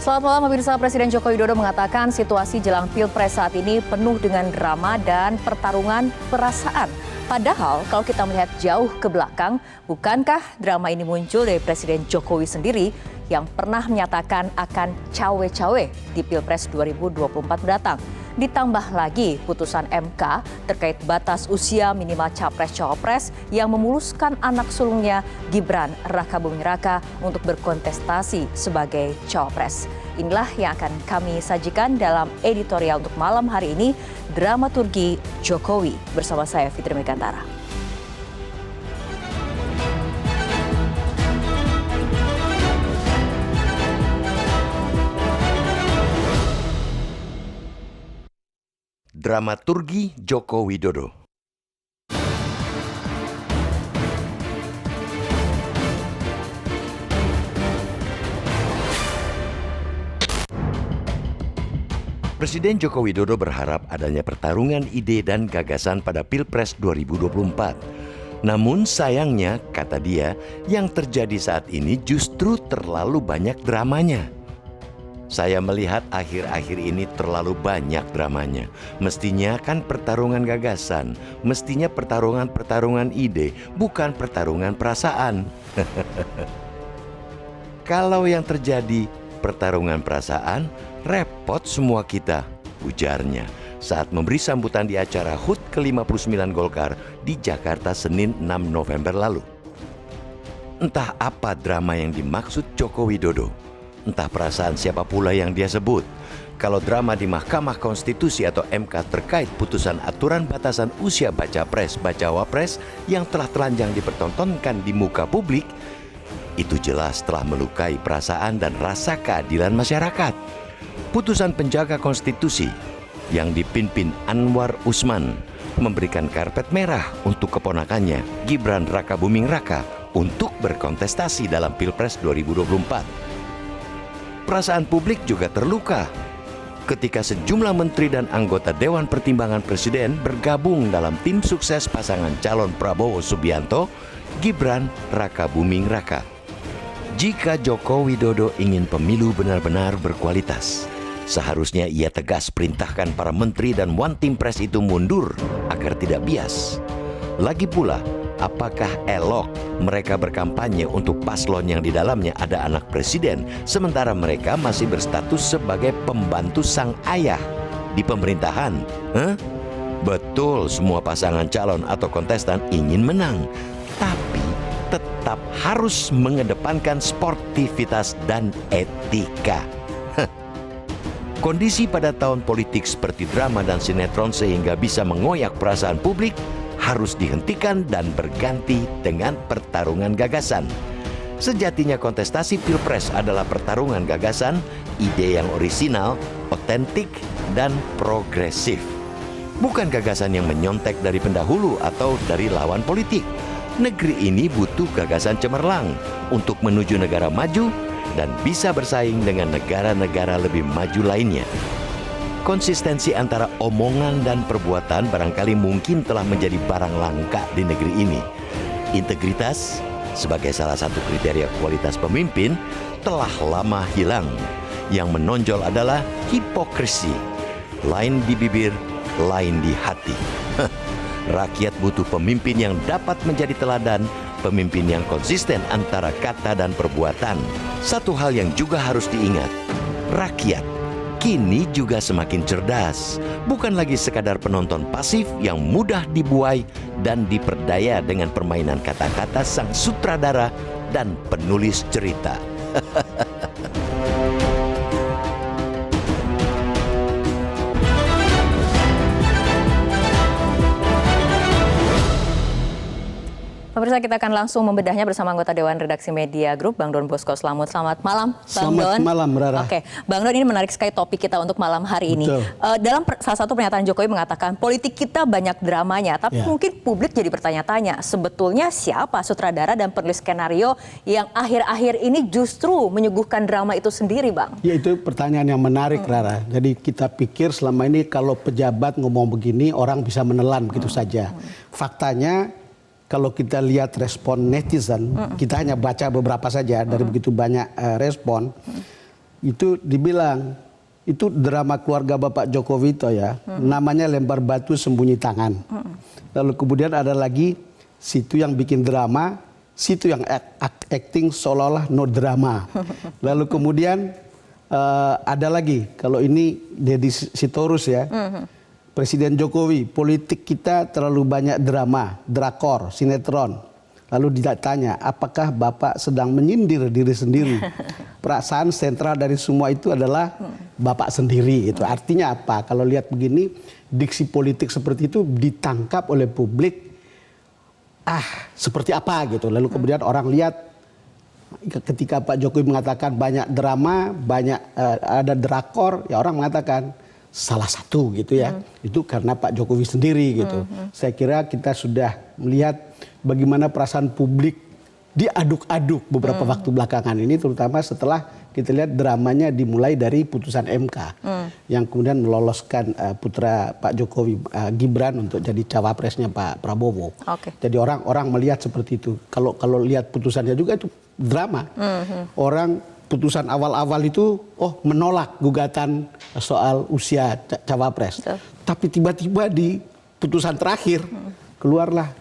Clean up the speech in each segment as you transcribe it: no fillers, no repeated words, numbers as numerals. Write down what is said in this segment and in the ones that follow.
Selamat malam pemirsa. Presiden Joko Widodo mengatakan situasi jelang Pilpres saat ini penuh dengan drama dan pertarungan perasaan. Padahal kalau kita melihat jauh ke belakang, bukankah drama ini muncul dari Presiden Jokowi sendiri yang pernah menyatakan akan cawe-cawe di Pilpres 2024 mendatang. Ditambah lagi putusan MK terkait batas usia minimal capres-cawapres yang memuluskan anak sulungnya Gibran Rakabuming Raka untuk berkontestasi sebagai cawapres. Inilah yang akan kami sajikan dalam editorial untuk malam hari ini, Dramaturgi Jokowi, bersama saya Fitri Megantara. Dramaturgi Joko Widodo. Presiden Joko Widodo berharap adanya pertarungan ide dan gagasan pada Pilpres 2024. Namun sayangnya, kata dia, yang terjadi saat ini justru terlalu banyak dramanya. Saya melihat akhir-akhir ini terlalu banyak dramanya. Mestinya kan pertarungan gagasan, mestinya pertarungan ide, bukan pertarungan perasaan. Kalau yang terjadi pertarungan perasaan, repot semua kita, ujarnya saat memberi sambutan di acara HUT ke-59 Golkar di Jakarta Senin 6 November lalu. Entah apa drama yang dimaksud Joko Widodo. Entah perasaan siapa pula yang dia sebut. Kalau drama di Mahkamah Konstitusi atau MK terkait putusan aturan batasan usia baca pres, baca wapres yang telah telanjang dipertontonkan di muka publik, itu jelas telah melukai perasaan dan rasa keadilan masyarakat. Putusan penjaga konstitusi yang dipimpin Anwar Usman memberikan karpet merah untuk keponakannya Gibran Rakabuming Raka untuk berkontestasi dalam Pilpres 2024. Perasaan publik juga terluka ketika sejumlah menteri dan anggota Dewan Pertimbangan Presiden bergabung dalam tim sukses pasangan calon Prabowo Subianto, Gibran Rakabuming Raka. Jika Joko Widodo ingin pemilu benar-benar berkualitas, seharusnya ia tegas perintahkan para menteri dan one team press itu mundur agar tidak bias. Lagi pula, apakah elok mereka berkampanye untuk paslon yang di dalamnya ada anak presiden, sementara mereka masih berstatus sebagai pembantu sang ayah di pemerintahan? Betul, semua pasangan calon atau kontestan ingin menang, tapi tetap harus mengedepankan sportivitas dan etika. Kondisi pada tahun politik seperti drama dan sinetron sehingga bisa mengoyak perasaan publik harus dihentikan dan berganti dengan pertarungan gagasan. Sejatinya kontestasi Pilpres adalah pertarungan gagasan, ide yang orisinal, otentik, dan progresif. Bukan gagasan yang menyontek dari pendahulu atau dari lawan politik. Negeri ini butuh gagasan cemerlang untuk menuju negara maju dan bisa bersaing dengan negara-negara lebih maju lainnya. Konsistensi antara omongan dan perbuatan barangkali mungkin telah menjadi barang langka di negeri ini. Integritas sebagai salah satu kriteria kualitas pemimpin telah lama hilang. Yang menonjol adalah hipokrisi. Lain di bibir, lain di hati. Rakyat butuh pemimpin yang dapat menjadi teladan, pemimpin yang konsisten antara kata dan perbuatan. Satu hal yang juga harus diingat, rakyat kini juga semakin cerdas, bukan lagi sekadar penonton pasif yang mudah dibuai dan diperdaya dengan permainan kata-kata sang sutradara dan penulis cerita. Pemirsa, kita akan langsung membedahnya bersama anggota Dewan Redaksi Media Group, Bang Don Bosco Slamut. Selamat malam, Bang Don. Selamat malam, Rara. Oke, Bang Don, ini menarik sekali topik kita untuk malam hari ini. Dalam salah satu pernyataan Jokowi mengatakan politik kita banyak dramanya, tapi mungkin publik jadi bertanya-tanya, sebetulnya siapa sutradara dan penulis skenario yang akhir-akhir ini justru menyuguhkan drama itu sendiri, Bang? Ya, itu pertanyaan yang menarik, Rara. Jadi kita pikir selama ini kalau pejabat ngomong begini, orang bisa menelan begitu saja. Faktanya, kalau kita lihat respon netizen, kita hanya baca beberapa saja dari begitu banyak respon. itu dibilang itu drama keluarga Bapak Jokowi itu ya, namanya lempar batu sembunyi tangan. Lalu kemudian ada lagi situ yang bikin drama, situ yang acting seolah-olah no drama. Lalu kemudian ada lagi, kalau ini Deddy Sitorus ya, Presiden Jokowi, politik kita terlalu banyak drama, drakor, sinetron. Lalu ditanya, apakah Bapak sedang menyindir diri sendiri? Perasaan sentral dari semua itu adalah Bapak sendiri. Itu artinya apa? Kalau lihat begini, diksi politik seperti itu ditangkap oleh publik, seperti apa gitu. Lalu kemudian orang lihat, ketika Pak Jokowi mengatakan banyak drama, banyak ada drakor, ya orang mengatakan salah satu gitu ya. Itu karena Pak Jokowi sendiri gitu. Saya kira kita sudah melihat bagaimana perasaan publik diaduk-aduk beberapa waktu belakangan ini, terutama setelah kita lihat dramanya dimulai dari putusan MK yang kemudian meloloskan putra Pak Jokowi, Gibran, untuk jadi cawapresnya Pak Prabowo. Jadi orang melihat seperti itu. Kalau lihat putusannya juga itu drama. Orang putusan awal-awal itu menolak gugatan soal usia cawapres. Tapi tiba-tiba di putusan terakhir keluarlah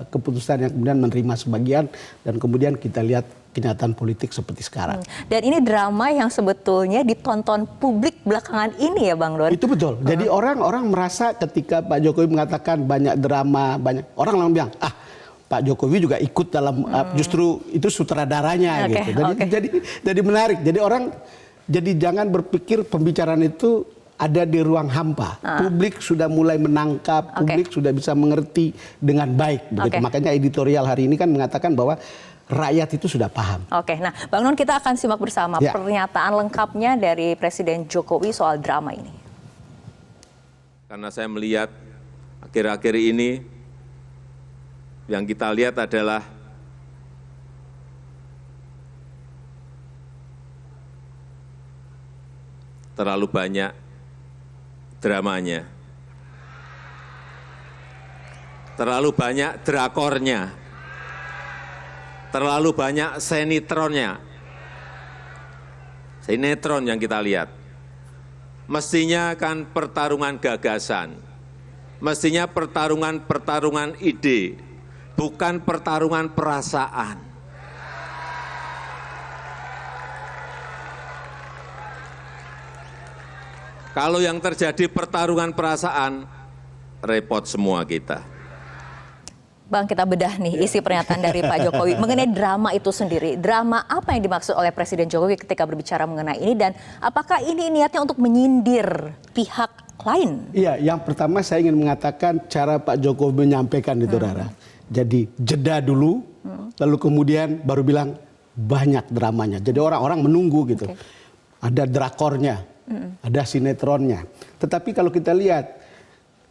keputusan yang kemudian menerima sebagian, dan kemudian kita lihat kenyataan politik seperti sekarang. Dan ini drama yang sebetulnya ditonton publik belakangan ini ya Bang Don? Itu betul. Jadi orang merasa ketika Pak Jokowi mengatakan banyak drama, orang langsung bilang, Pak Jokowi juga ikut dalam justru itu sutradaranya gitu. Jadi menarik. Jadi orang jangan berpikir pembicaraan itu ada di ruang hampa. Publik sudah mulai menangkap, publik sudah bisa mengerti dengan baik. Begitu. Makanya editorial hari ini kan mengatakan bahwa rakyat itu sudah paham. Nah Bang Don, kita akan simak bersama pernyataan lengkapnya dari Presiden Jokowi soal drama ini. Karena saya melihat akhir-akhir ini yang kita lihat adalah terlalu banyak dramanya, terlalu banyak drakornya, terlalu banyak sinetronnya. Sinetron yang kita lihat. Mestinya kan pertarungan gagasan, mestinya pertarungan ide, bukan pertarungan perasaan. Kalau yang terjadi pertarungan perasaan, repot semua kita. Bang, kita bedah nih isi pernyataan dari Pak Jokowi mengenai drama itu sendiri. Drama apa yang dimaksud oleh Presiden Jokowi ketika berbicara mengenai ini, dan apakah ini niatnya untuk menyindir pihak lain? Iya, yang pertama saya ingin mengatakan cara Pak Jokowi menyampaikan itu, Rara. Jadi jeda dulu, lalu kemudian baru bilang banyak dramanya. Jadi orang-orang menunggu gitu. Ada drakornya, ada sinetronnya. Tetapi kalau kita lihat,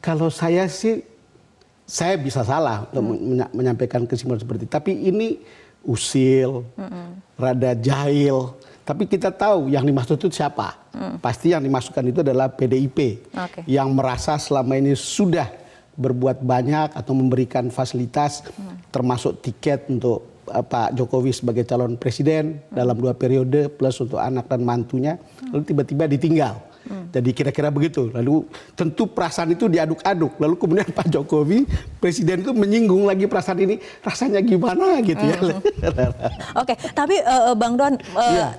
kalau saya sih, saya bisa salah untuk menyampaikan kesimpulan seperti itu. Tapi ini usil, rada jahil. Tapi kita tahu yang dimaksud itu siapa. Pasti yang dimasukkan itu adalah PDIP. Yang merasa selama ini sudah berbuat banyak atau memberikan fasilitas, termasuk tiket untuk Pak Jokowi sebagai calon presiden dalam 2 periode, plus untuk anak dan mantunya, lalu tiba-tiba ditinggal. Jadi kira-kira begitu. Lalu tentu perasaan itu diaduk-aduk. Lalu kemudian Pak Jokowi, presiden itu menyinggung lagi perasaan ini. Rasanya gimana gitu ya. Tapi Bang Don,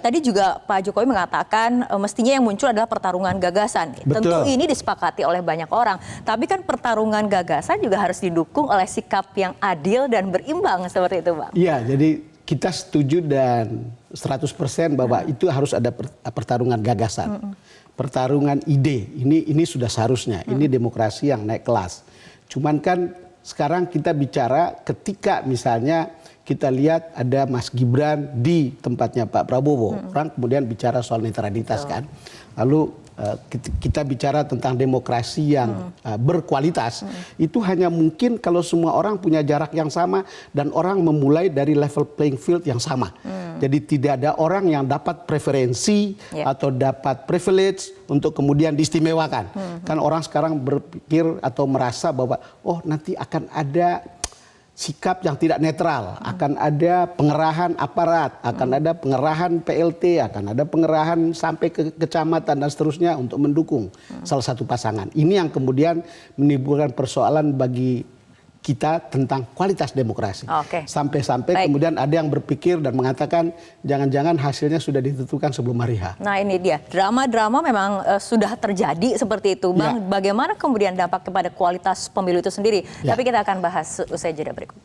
tadi juga Pak Jokowi mengatakan mestinya yang muncul adalah pertarungan gagasan. Betul. Tentu ini disepakati oleh banyak orang. Tapi kan pertarungan gagasan juga harus didukung oleh sikap yang adil dan berimbang seperti itu, Bang. Iya, jadi kita setuju dan 100% bahwa itu harus ada pertarungan gagasan. Pertarungan ide, ini sudah seharusnya, ini demokrasi yang naik kelas. Cuman kan sekarang kita bicara ketika misalnya kita lihat ada Mas Gibran di tempatnya Pak Prabowo, orang kemudian bicara soal netralitas kan. Lalu kita bicara tentang demokrasi yang berkualitas, itu hanya mungkin kalau semua orang punya jarak yang sama dan orang memulai dari level playing field yang sama. Jadi tidak ada orang yang dapat preferensi atau dapat privilege untuk kemudian diistimewakan. Kan orang sekarang berpikir atau merasa bahwa nanti akan ada sikap yang tidak netral, akan ada pengerahan aparat, akan ada pengerahan PLT, akan ada pengerahan sampai ke kecamatan dan seterusnya untuk mendukung salah satu pasangan. Ini yang kemudian menimbulkan persoalan bagi kita tentang kualitas demokrasi. Oke. Sampai-sampai kemudian ada yang berpikir dan mengatakan jangan-jangan hasilnya sudah ditentukan sebelum hari H. Nah ini dia, drama-drama memang sudah terjadi seperti itu. Bang, bagaimana kemudian dampak kepada kualitas pemilu itu sendiri? Tapi kita akan bahas usai jeda berikut.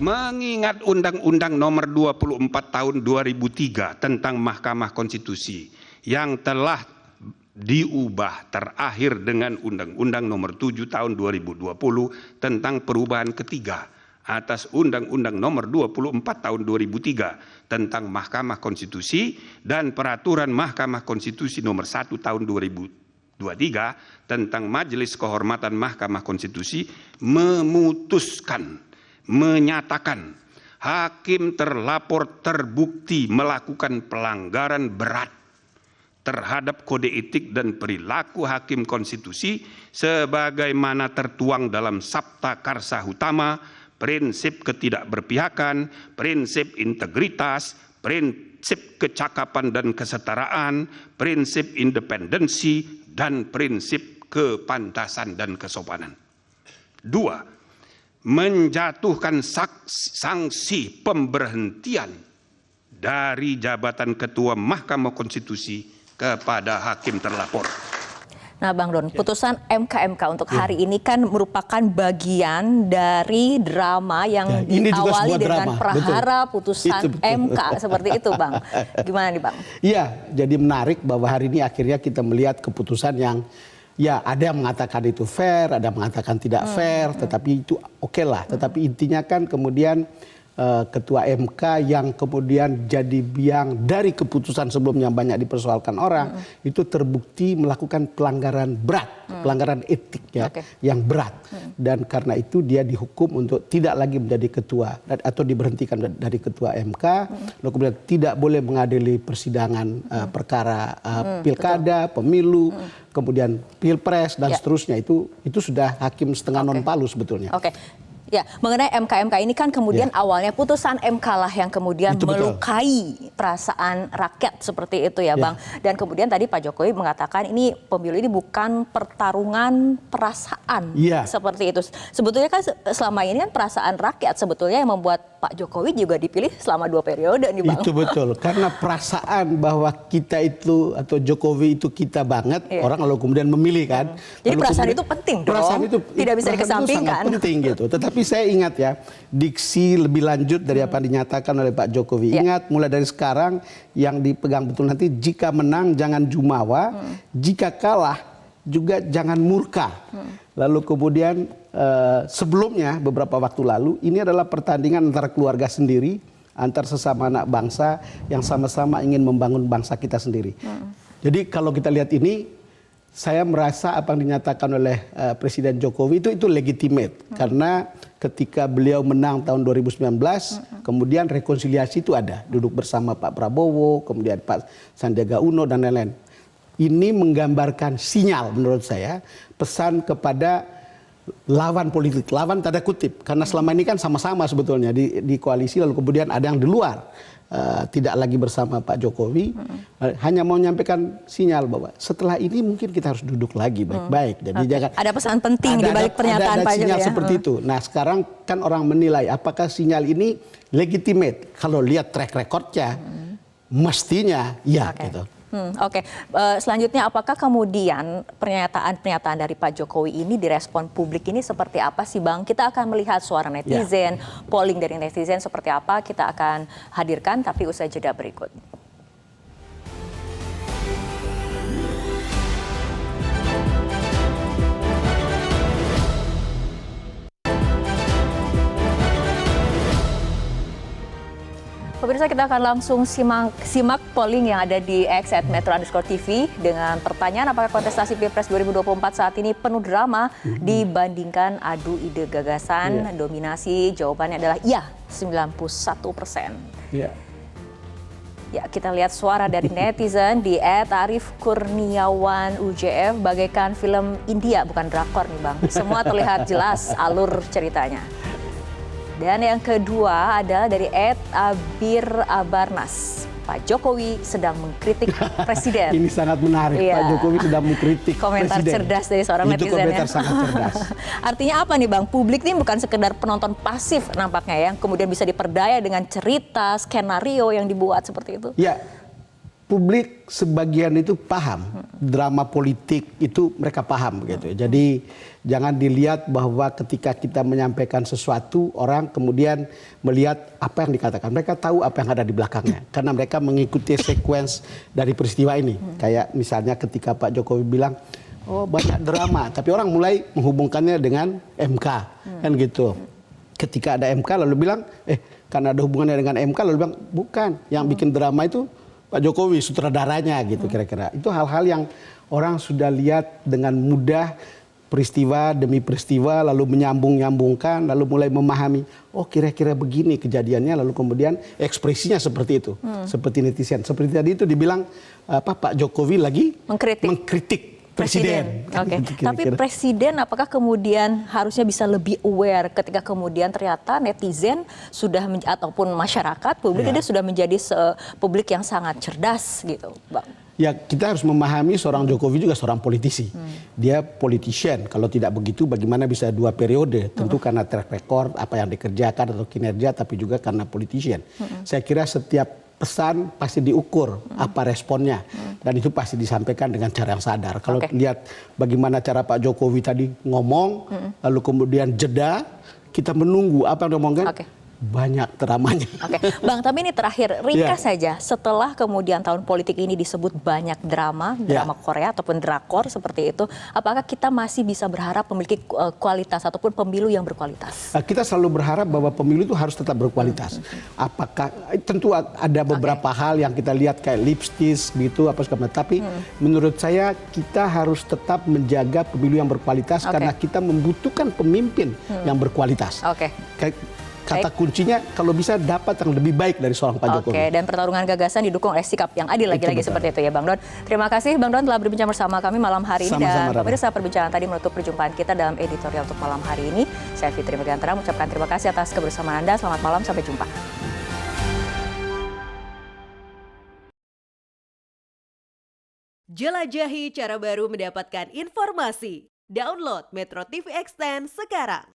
Mengingat Undang-Undang Nomor 24 Tahun 2003 tentang Mahkamah Konstitusi yang telah diubah terakhir dengan Undang-Undang Nomor 7 Tahun 2020 tentang perubahan ketiga atas Undang-Undang Nomor 24 Tahun 2003 tentang Mahkamah Konstitusi dan Peraturan Mahkamah Konstitusi Nomor 1 Tahun 2023 tentang Majelis Kehormatan Mahkamah Konstitusi menyatakan hakim terlapor terbukti melakukan pelanggaran berat terhadap kode etik dan perilaku hakim konstitusi sebagaimana tertuang dalam Sabta Karsa Utama, prinsip ketidakberpihakan, prinsip integritas, prinsip kecakapan dan kesetaraan, prinsip independensi, dan prinsip kepantasan dan kesopanan. 2. Menjatuhkan sanksi pemberhentian dari jabatan Ketua Mahkamah Konstitusi kepada hakim terlapor. Nah Bang Don, putusan MK untuk hari ini kan merupakan bagian dari drama yang diawali dengan prahara putusan MK seperti itu Bang. Gimana nih Bang? Iya, jadi menarik bahwa hari ini akhirnya kita melihat keputusan yang ada yang mengatakan itu fair, ada yang mengatakan tidak fair, tetapi itu oke lah. Tetapi intinya kan kemudian Ketua MK yang kemudian jadi biang dari keputusan sebelumnya banyak dipersoalkan orang, itu terbukti melakukan pelanggaran berat, pelanggaran etik yang berat. Dan karena itu dia dihukum untuk tidak lagi menjadi ketua atau diberhentikan dari Ketua MK, lalu kemudian tidak boleh mengadili persidangan perkara pilkada, pemilu, kemudian pilpres dan seterusnya. Itu sudah hakim setengah non palu sebetulnya. Ya, mengenai MK ini kan kemudian awalnya putusan MK lah yang kemudian melukai perasaan rakyat seperti itu ya Bang. Dan kemudian tadi Pak Jokowi mengatakan ini pemilu ini bukan pertarungan perasaan seperti itu. Sebetulnya kan selama ini kan perasaan rakyat sebetulnya yang membuat Pak Jokowi juga dipilih selama 2 periode nih Bang. Itu betul, karena perasaan bahwa kita itu atau Jokowi itu kita banget, orang lalu kemudian memilih kan. Jadi perasaan itu penting dong, tidak bisa dikesampingkan. Sangat penting gitu, tetapi saya ingat ya, diksi lebih lanjut dari apa yang dinyatakan oleh Pak Jokowi. Ingat, mulai dari sekarang yang dipegang betul nanti, jika menang jangan jumawa, jika kalah juga jangan murka. Lalu kemudian sebelumnya beberapa waktu lalu ini adalah pertandingan antara keluarga sendiri, antar sesama anak bangsa yang sama-sama ingin membangun bangsa kita sendiri. Jadi kalau kita lihat ini, saya merasa apa yang dinyatakan oleh Presiden Jokowi itu legitimate. Karena ketika beliau menang tahun 2019, kemudian rekonsiliasi itu ada. Duduk bersama Pak Prabowo, kemudian Pak Sandiaga Uno dan lain-lain. Ini menggambarkan sinyal menurut saya, pesan kepada lawan politik, lawan tanda kutip. Karena selama ini kan sama-sama sebetulnya di koalisi, lalu kemudian ada yang di luar. Tidak lagi bersama Pak Jokowi, hanya mau menyampaikan sinyal bahwa setelah ini mungkin kita harus duduk lagi baik-baik. Jadi jangan ada pesan penting di balik pernyataan Pak Jokowi. Sinyal seperti itu. Nah sekarang kan orang menilai apakah sinyal ini legitimate. Kalau lihat track recordnya, mestinya gitu. Selanjutnya apakah kemudian pernyataan dari Pak Jokowi ini direspon publik ini seperti apa sih Bang? Kita akan melihat suara netizen, polling dari netizen seperti apa, kita akan hadirkan tapi usai jeda berikut. Pemirsa, kita akan langsung simak polling yang ada di X @metro_tv dengan pertanyaan apakah kontestasi Pilpres 2024 saat ini penuh drama dibandingkan adu ide gagasan. Dominasi jawabannya adalah iya, 91%. Ya, kita lihat suara dari netizen di @arifkurniawanujf bagaikan film India, bukan drakor nih Bang. Semua terlihat jelas alur ceritanya. Dan yang kedua adalah dari @abirabarnas. Pak Jokowi sedang mengkritik presiden. Ini sangat menarik. Iya. Pak Jokowi sedang mengkritik Komentar presiden. cerdas dari seorang Itu netizen komentar ya. sangat cerdas. Artinya apa nih Bang? Publik ini bukan sekedar penonton pasif nampaknya ya. Kemudian bisa diperdaya dengan cerita, skenario yang dibuat seperti itu. Ya, publik sebagian itu paham drama politik itu, mereka paham gitu. Jadi jangan dilihat bahwa ketika kita menyampaikan sesuatu orang kemudian melihat apa yang dikatakan. Mereka tahu apa yang ada di belakangnya karena mereka mengikuti sequence dari peristiwa ini. Kayak misalnya ketika Pak Jokowi bilang, oh banyak drama, tapi orang mulai menghubungkannya dengan MK kan gitu. Ketika ada MK lalu bilang, karena ada hubungannya dengan MK lalu bilang bukan, yang bikin drama itu Pak Jokowi, sutradaranya gitu kira-kira. Itu hal-hal yang orang sudah lihat dengan mudah, peristiwa demi peristiwa, lalu menyambung-nyambungkan, lalu mulai memahami, oh kira-kira begini kejadiannya, lalu kemudian ekspresinya seperti itu. Seperti netizen. Seperti tadi itu dibilang, Pak Jokowi lagi mengkritik presiden. Oke. Gitu Tapi kira-kira. presiden apakah kemudian harusnya bisa lebih aware ketika kemudian ternyata netizen sudah ataupun masyarakat publik itu sudah menjadi publik yang sangat cerdas gitu, Bang. Ya, kita harus memahami seorang Jokowi juga seorang politisi. Dia politician. Kalau tidak begitu bagaimana bisa 2 periode? Tentu karena track record apa yang dikerjakan atau kinerja, tapi juga karena politician. Saya kira setiap pesan pasti diukur apa responnya, dan itu pasti disampaikan dengan cara yang sadar. Kalau lihat bagaimana cara Pak Jokowi tadi ngomong, lalu kemudian jeda, kita menunggu apa yang diomongkan, banyak dramanya. Oke, Bang, tapi ini terakhir, ringkas saja. Setelah kemudian tahun politik ini disebut banyak drama Korea ataupun drakor seperti itu, apakah kita masih bisa berharap memiliki kualitas ataupun pemilu yang berkualitas? Kita selalu berharap bahwa pemilu itu harus tetap berkualitas. Apakah tentu ada beberapa hal yang kita lihat kayak lipstis gitu apa segala macam, tapi menurut saya kita harus tetap menjaga pemilu yang berkualitas karena kita membutuhkan pemimpin yang berkualitas. Kata kuncinya kalau bisa dapat yang lebih baik dari seorang Pak Jokowi. Oke, dan pertarungan gagasan didukung oleh sikap yang adil lagi-lagi seperti itu ya Bang Don. Terima kasih Bang Don telah berbincang bersama kami malam hari ini. Dan pemirsa, perbincangan tadi menutup perjumpaan kita dalam editorial untuk malam hari ini. Saya Fitri Megantara mengucapkan terima kasih atas kebersamaan Anda. Selamat malam, sampai jumpa. Jelajahi cara baru mendapatkan informasi. Download Metro TV Extend sekarang.